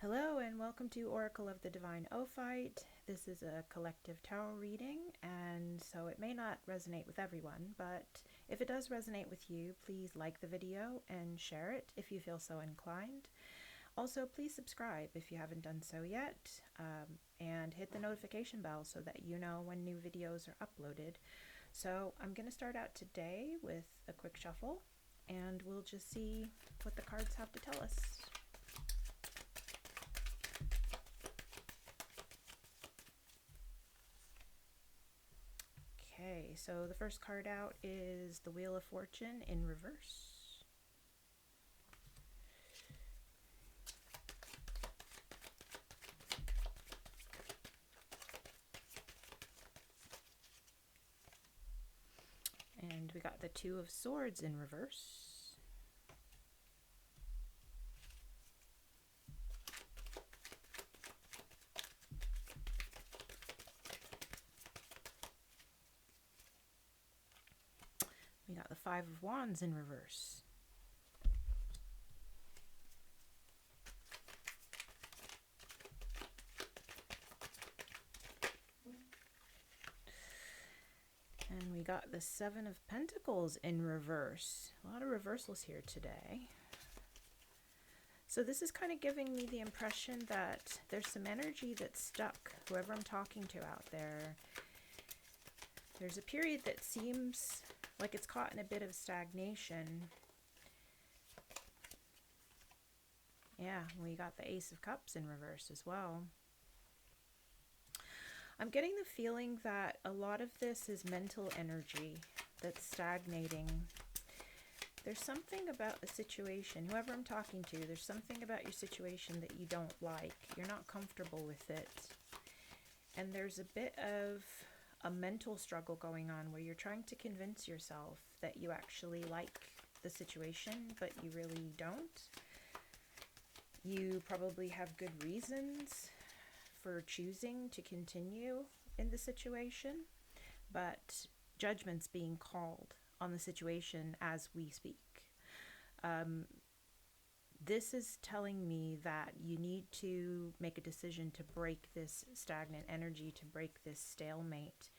Hello and welcome to Oracle of the Divine Ophite. This is a collective tarot reading, and so it may not resonate with everyone, but if it does resonate with you, please like the video and share it if you feel so inclined. Also, please subscribe if you haven't done so yet, and hit the notification bell so that you know when new videos are uploaded. So I'm going to start out today with a quick shuffle, and we'll just see what the cards have to tell us. Okay, so the first card out is the Wheel of Fortune in reverse. And we got the Two of Swords in reverse. We got the Five of Wands in reverse. And we got the Seven of Pentacles in reverse. A lot of reversals here today. So this is kind of giving me the impression that there's some energy that's stuck, whoever I'm talking to out there. There's a period that seems like it's caught in a bit of stagnation. Yeah, we got the Ace of Cups in reverse as well. I'm getting the feeling that a lot of this is mental energy that's stagnating. There's something about the situation, whoever I'm talking to, there's something about your situation that you don't like. You're not comfortable with it. And there's a bit of a mental struggle going on where you're trying to convince yourself that you actually like the situation, but you really don't. You probably have good reasons for choosing to continue in the situation, but judgment's being called on the situation as we speak. This is telling me that you need to make a decision to break this stagnant energy, to break this stalemate.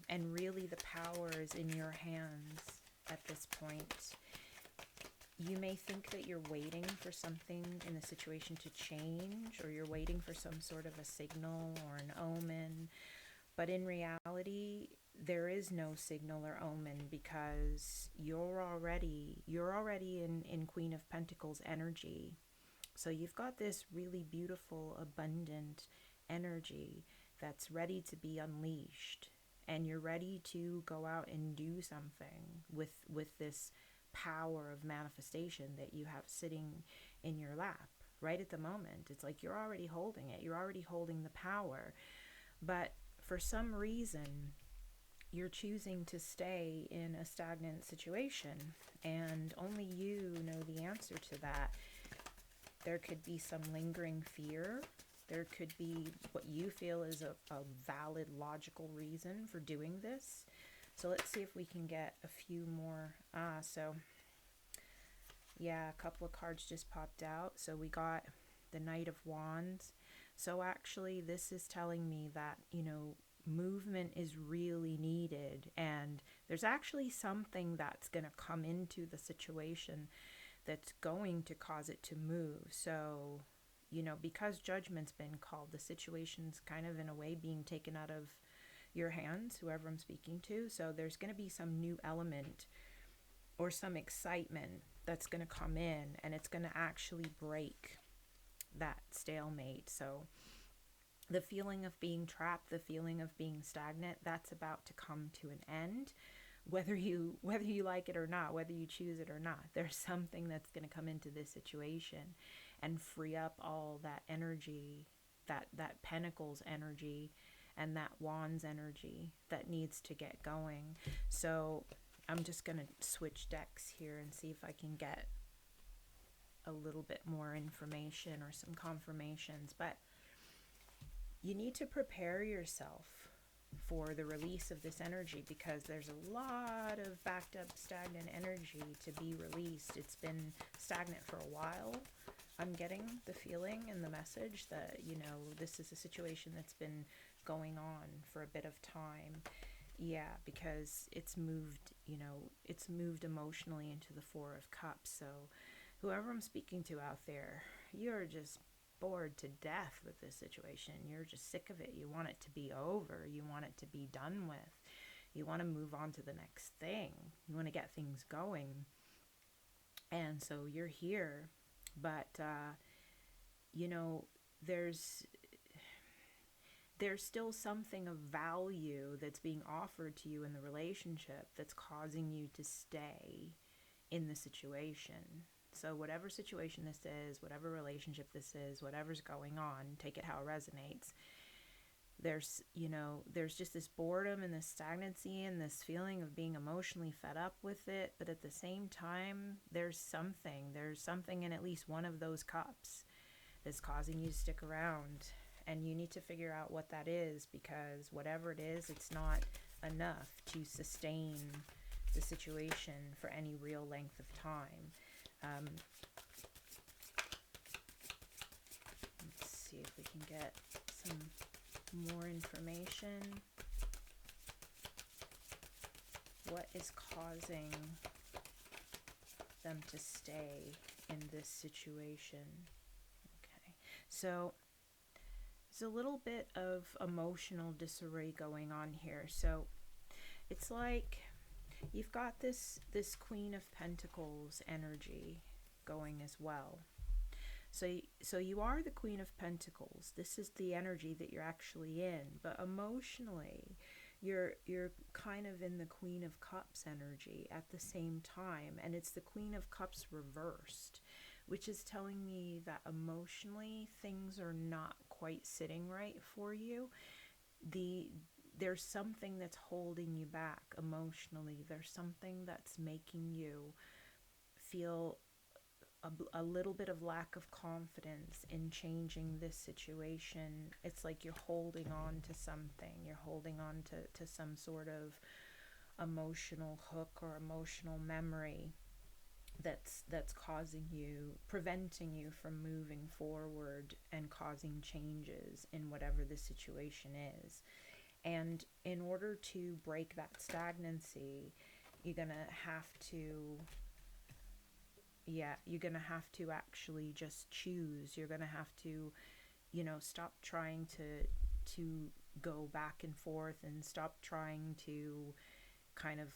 And really the power is in your hands at this point. You may think that you're waiting for something in the situation to change, or you're waiting for some sort of a signal or an omen. But in reality, there is no signal or omen, because you're already in Queen of Pentacles energy. So you've got this really beautiful, abundant energy that's ready to be unleashed. And you're ready to go out and do something with this power of manifestation that you have sitting in your lap right at the moment. It's like you're already holding it. You're already holding the power. But for some reason, you're choosing to stay in a stagnant situation, and only you know the answer to that. There could be some lingering fear. There could be what you feel is a valid, logical reason for doing this. So let's see if we can get a few more. So yeah, a couple of cards just popped out. So we got the Knight of Wands. So actually this is telling me that, movement is really needed, and there's actually something that's going to come into the situation that's going to cause it to move. So, because judgment's been called, the situation's kind of in a way being taken out of your hands, whoever I'm speaking to. So there's going to be some new element or some excitement that's going to come in, and it's going to actually break that stalemate. So the feeling of being trapped, the feeling of being stagnant, that's about to come to an end, whether you like it or not, whether you choose it or not. There's something that's going to come into this situation and free up all that energy, that Pentacles energy and that Wands energy that needs to get going. So I'm just going to switch decks here and see if I can get a little bit more information or some confirmations. But you need to prepare yourself for the release of this energy, because there's a lot of backed up stagnant energy to be released. It's been stagnant for a while. I'm getting the feeling and the message that, this is a situation that's been going on for a bit of time. Yeah, because it's moved emotionally into the Four of Cups. So whoever I'm speaking to out there, you're just bored to death with this situation. You're just sick of it. You want it to be over. You want it to be done with. You want to move on to the next thing. You want to get things going. And so you're here, but there's still something of value that's being offered to you in the relationship that's causing you to stay in the situation. So whatever situation this is, whatever relationship this is, whatever's going on, take it how it resonates. There's just this boredom and this stagnancy and this feeling of being emotionally fed up with it. But at the same time, there's something in at least one of those cups that's causing you to stick around. And you need to figure out what that is, because whatever it is, it's not enough to sustain the situation for any real length of time. Let's see if we can get some more information. What is causing them to stay in this situation? Okay, so there's a little bit of emotional disarray going on here. So it's like you've got this Queen of Pentacles energy going as well. So you are the Queen of Pentacles. This is the energy that you're actually in, but emotionally you're kind of in the Queen of Cups energy at the same time, and it's the Queen of Cups reversed, which is telling me that emotionally things are not quite sitting right for you. There's something that's holding you back emotionally. There's something that's making you feel a little bit of lack of confidence in changing this situation. It's like you're holding on to something. You're holding on to some sort of emotional hook or emotional memory that's preventing you from moving forward and causing changes in whatever the situation is. And in order to break that stagnancy, you're gonna have to actually just choose. You're gonna have to, stop trying to go back and forth, and stop trying to kind of,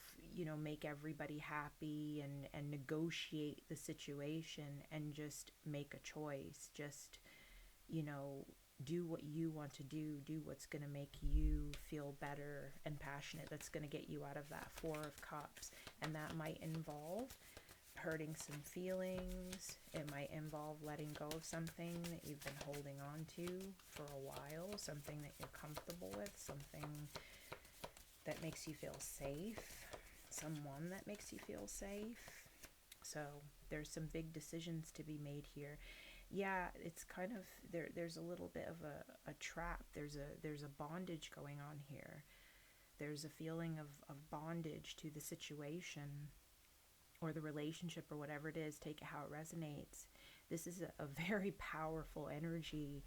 make everybody happy and negotiate the situation, and just make a choice. Just, do what you want to do what's going to make you feel better and passionate, that's going to get you out of that Four of Cups. And that might involve hurting some feelings. It might involve letting go of something that you've been holding on to for a while, something that you're comfortable with, something that makes you feel safe, someone that makes you feel safe. So there's some big decisions to be made here. Yeah, it's kind of there's a little bit of a trap. There's a bondage going on here. There's a feeling of bondage to the situation or the relationship or whatever it is. Take it how it resonates. This is a very powerful energy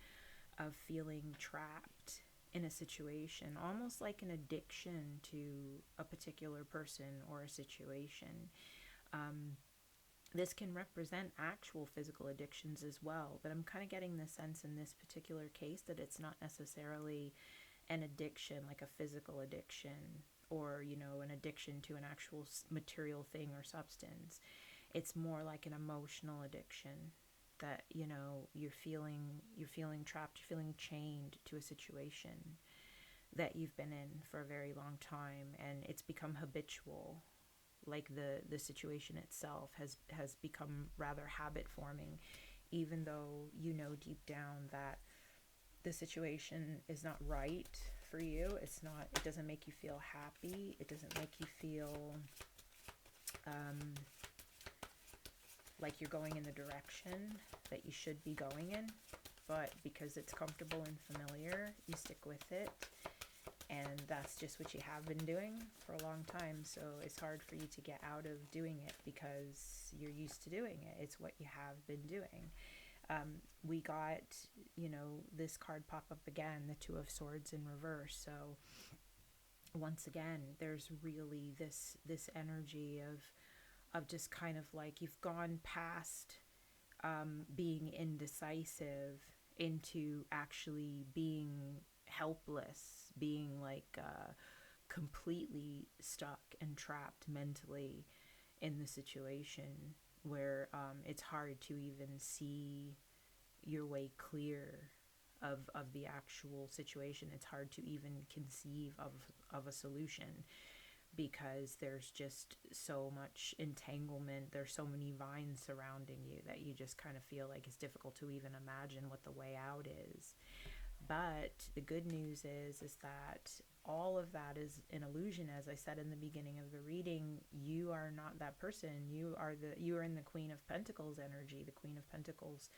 of feeling trapped in a situation, almost like an addiction to a particular person or a situation. This can represent actual physical addictions as well, but I'm kind of getting the sense in this particular case that it's not necessarily an addiction, like a physical addiction, or, an addiction to an actual material thing or substance. It's more like an emotional addiction that, you're feeling trapped, you're feeling chained to a situation that you've been in for a very long time, and it's become habitual. Like the situation itself has become rather habit forming, even though deep down that the situation is not right for you. It doesn't make you feel happy. It doesn't make you feel like you're going in the direction that you should be going in. But because it's comfortable and familiar, you stick with it. And that's just what you have been doing for a long time. So it's hard for you to get out of doing it because you're used to doing it. It's what you have been doing. We got, this card pop up again, the Two of Swords in reverse. So once again, there's really this energy of just kind of like you've gone past being indecisive into actually being helpless, being like completely stuck and trapped mentally in the situation where it's hard to even see your way clear of the actual situation. It's hard to even conceive of a solution because there's just so much entanglement. There's so many vines surrounding you that you just kind of feel like it's difficult to even imagine what the way out is. But the good news is that all of that is an illusion. As I said in the beginning of the reading, you are not that person. You are in the Queen of Pentacles energy. The Queen of Pentacles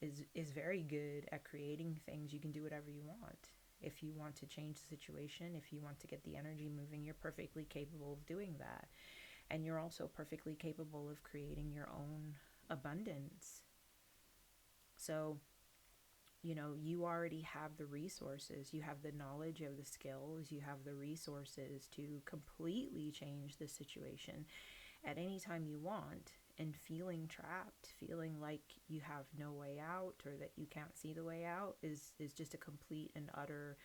is very good at creating things. You can do whatever you want. If you want to change the situation, if you want to get the energy moving, you're perfectly capable of doing that. And you're also perfectly capable of creating your own abundance. So, you already have the resources. You have the knowledge, you have the skills, you have the resources to completely change the situation at any time you want. And feeling trapped, feeling like you have no way out or that you can't see the way out is just a complete and utter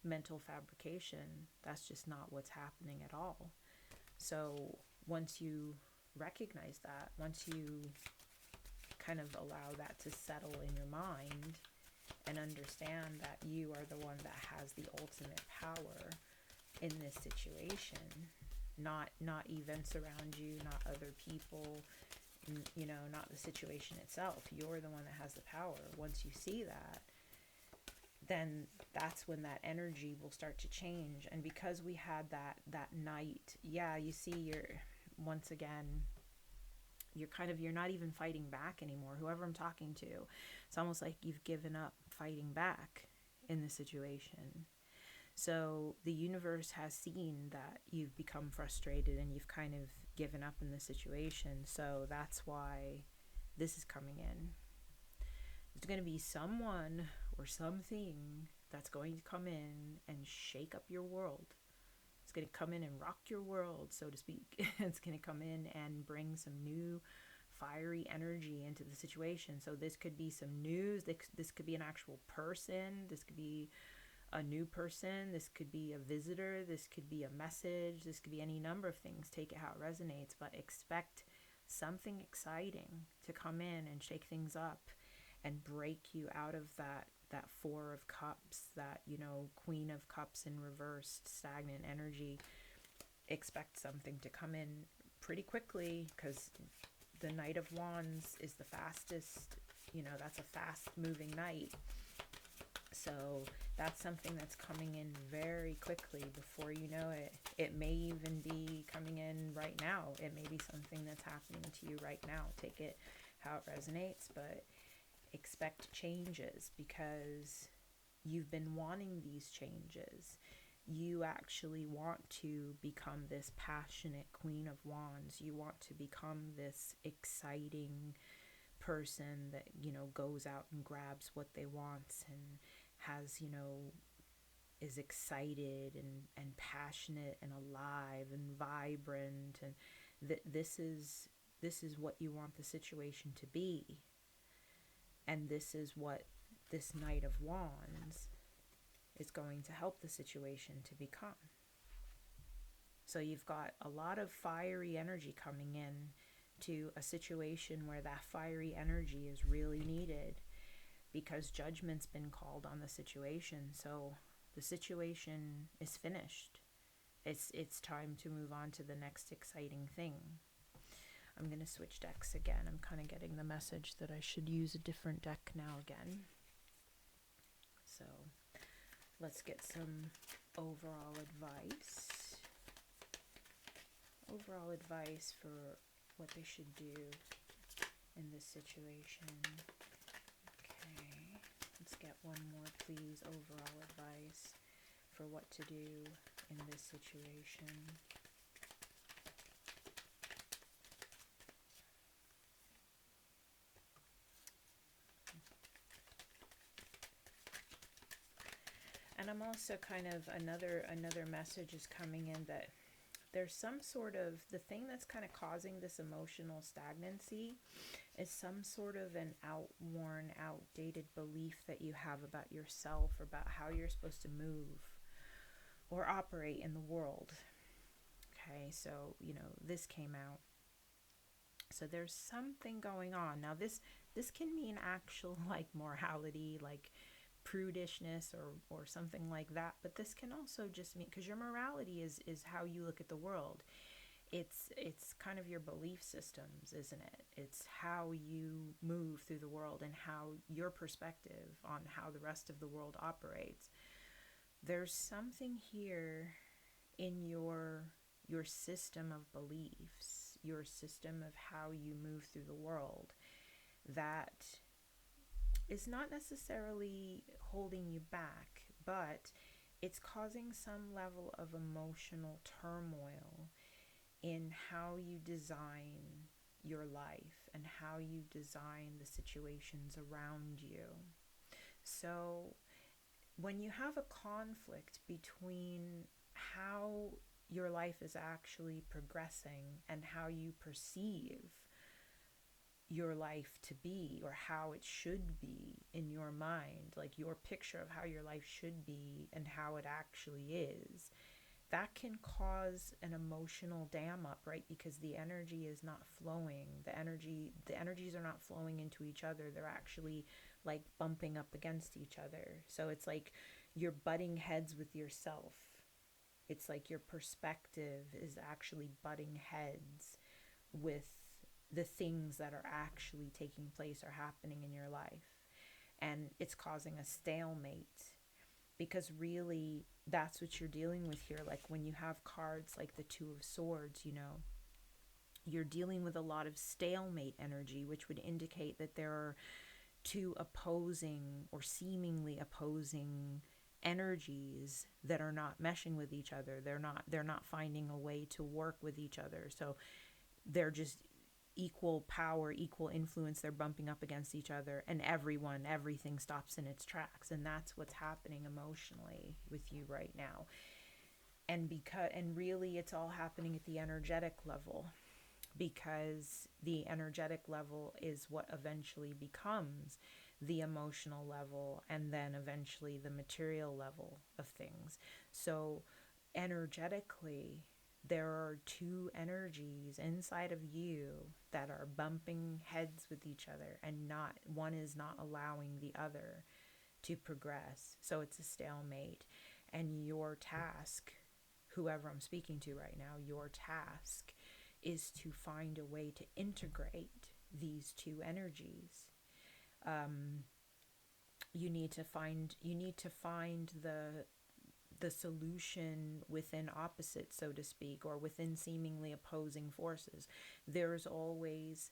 mental fabrication. That's just not what's happening at all. So once you recognize that, once you kind of allow that to settle in your mind and understand that you are the one that has the ultimate power in this situation, not events around you, not other people, not the situation itself. You're the one that has the power. Once you see that, then that's when that energy will start to change. And because we had that night, you see, once again, you're not even fighting back anymore. Whoever I'm talking to, it's almost like you've given up fighting back in the situation. So the universe has seen that you've become frustrated and you've kind of given up in the situation. So that's why this is coming in. There's going to be someone or something that's going to come in and shake up your world. It's going to come in and rock your world, so to speak. It's going to come in and bring some new fiery energy into the situation. So this could be some news. This could be an actual person. This could be a new person. This could be a visitor. This could be a message. This could be any number of things. Take it how it resonates, but expect something exciting to come in and shake things up and break you out of that Four of Cups, that, Queen of Cups in reversed, stagnant energy. Expect something to come in pretty quickly, because the Knight of Wands is the fastest, that's a fast moving knight. So that's something that's coming in very quickly. Before you know it, it may even be coming in right now. It may be something that's happening to you right now. Take it how it resonates, but expect changes because you've been wanting these changes. You actually want to become this passionate Queen of Wands. You want to become this exciting person that, goes out and grabs what they want and has, is excited and passionate and alive and vibrant. And this is what you want the situation to be. And this is what this Knight of Wands is going to help the situation to become. So you've got a lot of fiery energy coming in to a situation where that fiery energy is really needed, because judgment's been called on the situation. So the situation is finished. It's time to move on to the next exciting thing. I'm going to switch decks again. I'm kind of getting the message that I should use a different deck now again. So let's get some overall advice. Overall advice for what they should do in this situation. Okay, let's get one more, please. Overall advice for what to do in this situation. And I'm also kind of another message is coming in that there's some sort of, the thing that's kind of causing this emotional stagnancy is some sort of an outworn, outdated belief that you have about yourself, or about how you're supposed to move or operate in the world. Okay, so, this came out. So there's something going on. Now this can mean actual like morality, like prudishness or something like that, but this can also just mean, because your morality is how you look at the world. It's kind of your belief systems, isn't it? It's how you move through the world and how your perspective on how the rest of the world operates. There's something here in your system of beliefs, your system of how you move through the world, that is not necessarily holding you back, but it's causing some level of emotional turmoil in how you design your life and how you design the situations around you. So when you have a conflict between how your life is actually progressing and how you perceive your life to be, or how it should be in your mind, like your picture of how your life should be and how it actually is, that can cause an emotional dam up, right? Because the energy is not flowing. The energies are not flowing into each other. They're actually like bumping up against each other. So it's like you're butting heads with yourself. It's like your perspective is actually butting heads with the things that are actually taking place or happening in your life. And it's causing a stalemate, because really that's what you're dealing with here. Like when you have cards like the Two of Swords, you're dealing with a lot of stalemate energy, which would indicate that there are two opposing or seemingly opposing energies that are not meshing with each other. They're not finding a way to work with each other. So they're just equal power, equal influence. They're bumping up against each other, and everything stops in its tracks. And that's what's happening emotionally with you right now. And really it's all happening at the energetic level, because the energetic level is what eventually becomes the emotional level, and then eventually the material level of things. So energetically, there are two energies inside of you that are bumping heads with each other, and not one is not allowing the other to progress. So it's a stalemate. And your task, whoever I'm speaking to right now, your task is to find a way to integrate these two energies. You need to find the solution within opposites, so to speak, or within seemingly opposing forces. There's always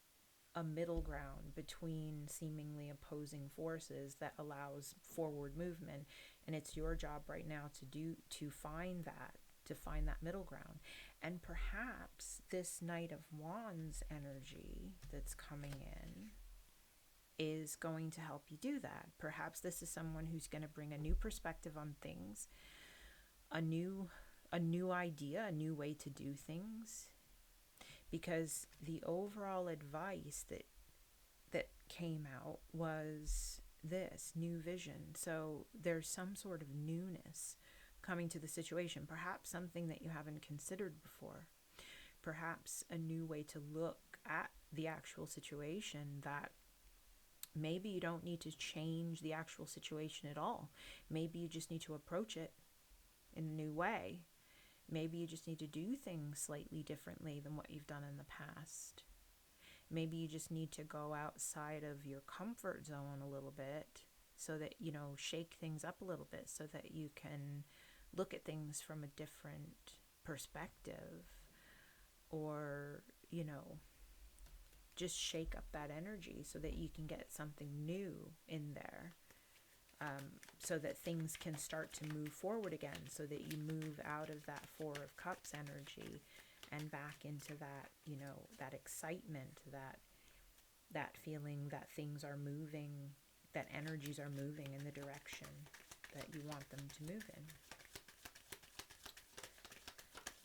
a middle ground between seemingly opposing forces that allows forward movement, and it's your job right now to find that middle ground. And perhaps this Knight of Wands energy that's coming in is going to help you do that. Perhaps this is someone who's going to bring a new perspective on things, a new idea, a new way to do things. Because the overall advice that came out was this new vision. So there's some sort of newness coming to the situation, perhaps something that you haven't considered before, perhaps a new way to look at the actual situation, that maybe you don't need to change the actual situation at all. Maybe you just need to approach it in a new way. Maybe you just need to do things slightly differently than what you've done in the past. Maybe you just need to go outside of your comfort zone a little bit, so that, shake things up a little bit, so that you can look at things from a different perspective, or, just shake up that energy so that you can get something new in there. So that things can start to move forward again, so that you move out of that Four of Cups energy and back into that, that excitement, that feeling that things are moving, that energies are moving in the direction that you want them to move in.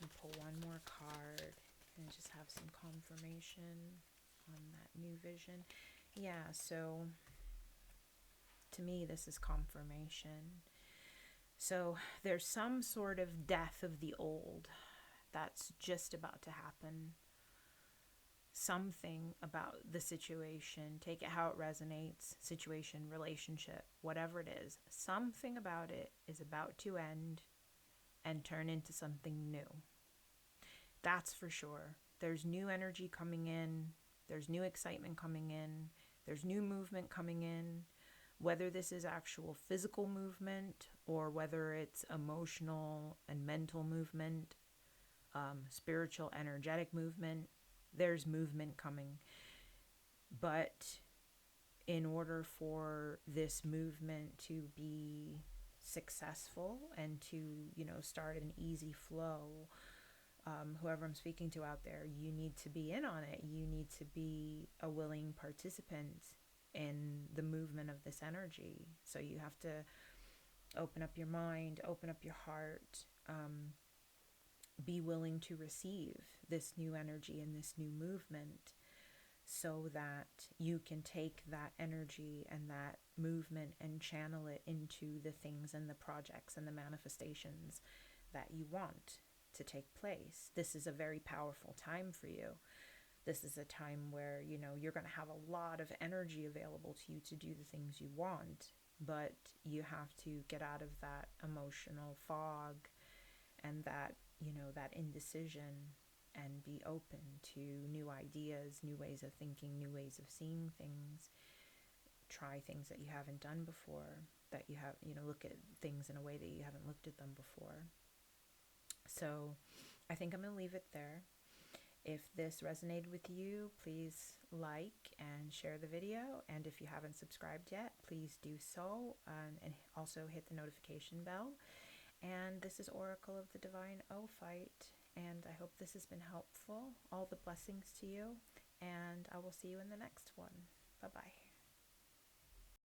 And pull one more card and just have some confirmation on that new vision. Yeah, so to me, this is confirmation. So there's some sort of death of the old that's just about to happen. Something about the situation, take it how it resonates, situation, relationship, whatever it is, something about it is about to end and turn into something new. That's for sure. There's new energy coming in. There's new excitement coming in. There's new movement coming in. Whether this is actual physical movement or whether it's emotional and mental movement, spiritual, energetic movement, there's movement coming. But in order for this movement to be successful and to, start an easy flow, whoever I'm speaking to out there, you need to be in on it. You need to be a willing participant in the movement of this energy. So you have to open up your mind, open up your heart, be willing to receive this new energy and this new movement so that you can take that energy and that movement and channel it into the things and the projects and the manifestations that you want to take place. This is a very powerful time for you. This is a time where, you're going to have a lot of energy available to you to do the things you want, but you have to get out of that emotional fog and that, that indecision and be open to new ideas, new ways of thinking, new ways of seeing things. Try things that you haven't done before, that you have, look at things in a way that you haven't looked at them before. So I think I'm going to leave it there. If this resonated with you, please like and share the video. And if you haven't subscribed yet, please do so. And also hit the notification bell. And this is Oracle of the Divine Ophite. And I hope this has been helpful. All the blessings to you. And I will see you in the next one. Bye-bye.